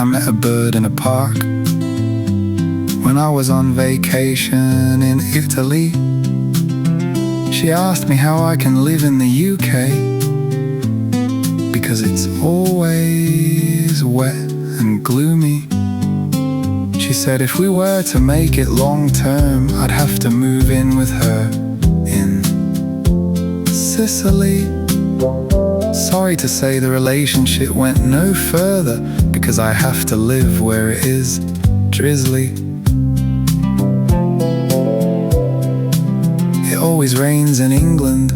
I met a bird in a park when I was on vacation in Italy. She asked me how I can live in the UK, because it's always wet and gloomy. She said if we were to make it long term, I'd have to move in with her in Sicily. Sorry to say the relationship went no further, because I have to live where it is drizzly. It always rains in England.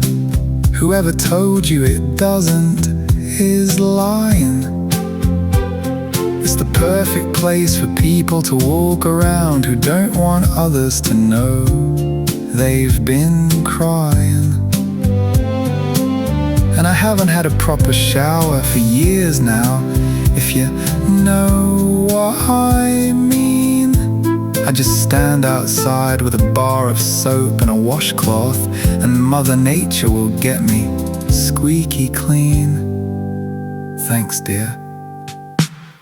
Whoever told you it doesn't is lying. It's the perfect place for people to walk around who don't want others to know they've been crying. And I haven't had a proper shower for years now, if you know what I mean. I just stand outside with a bar of soap and a washcloth, and Mother Nature will get me squeaky clean. Thanks, dear.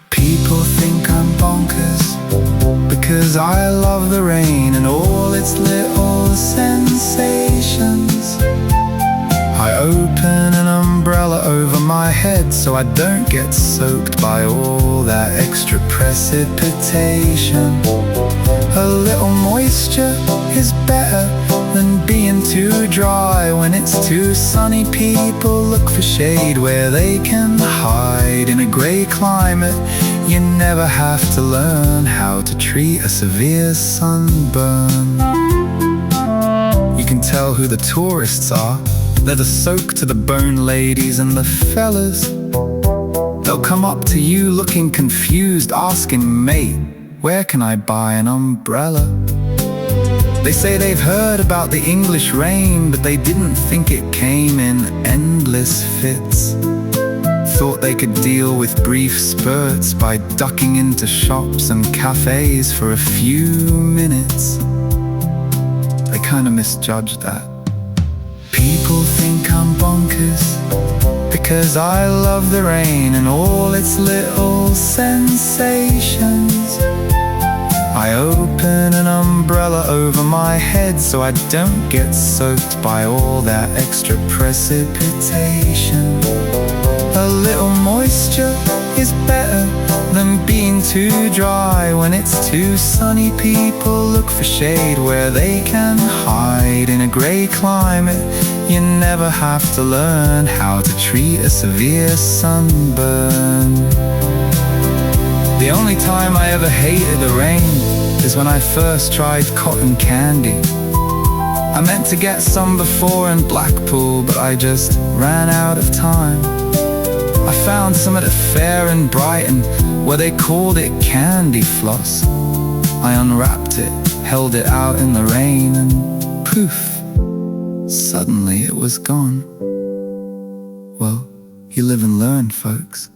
People think I'm bonkers because I love the rain and all its little sensations. I open an umbrella over my head so I don't get soaked by all that extra precipitation. A little moisture is better than being too dry. When it's too sunny, people look for shade where they can hide. In a grey climate, you never have to learn how to treat a severe sunburn. You can tell who the tourists are. They're the soaked-to-the-bone ladies and the fellas. They'll come up to you looking confused, asking, mate, where can I buy an umbrella? They say they've heard about the English rain, but they didn't think it came in endless fits. Thought they could deal with brief spurts by ducking into shops and cafes for a few minutes. They kinda misjudged that. People think I'm bonkers because I love the rain and all its little sensations. I open an umbrella over my head so I don't get soaked by all that extra precipitation. A little moisture is better than being too dry. When it's too sunny, people look for shade where they can hide. In a grey climate, you never have to learn how to treat a severe sunburn. The only time I ever hated the rain is when I first tried cotton candy. I meant to get some before in Blackpool, but I just ran out of time. I found some at a fair in Brighton where they called it candy floss. I unwrapped it, held it out in the rain, and poof, suddenly it was gone. Well, you live and learn, folks.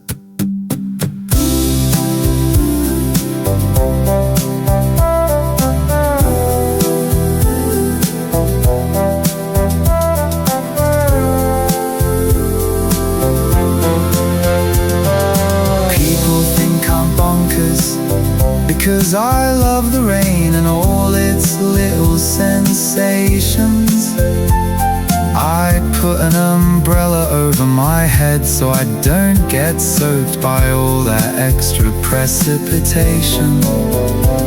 Because I love the rain and all its little sensations. I put an umbrella over my head so I don't get soaked by all that extra precipitation.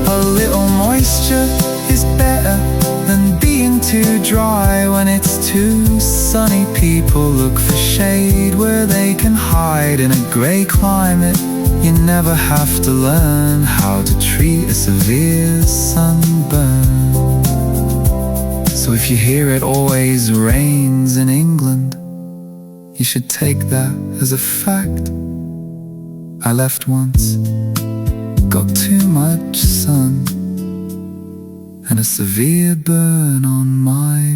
A little moisture is better than being too dry. When it's too sunny, people look for shade where they can hide. In a grey climate, you never have to learn how to treat a severe sunburn. So if you hear it always rains in England, you should take that as a fact. I left once, got too much sun, and a severe burn on my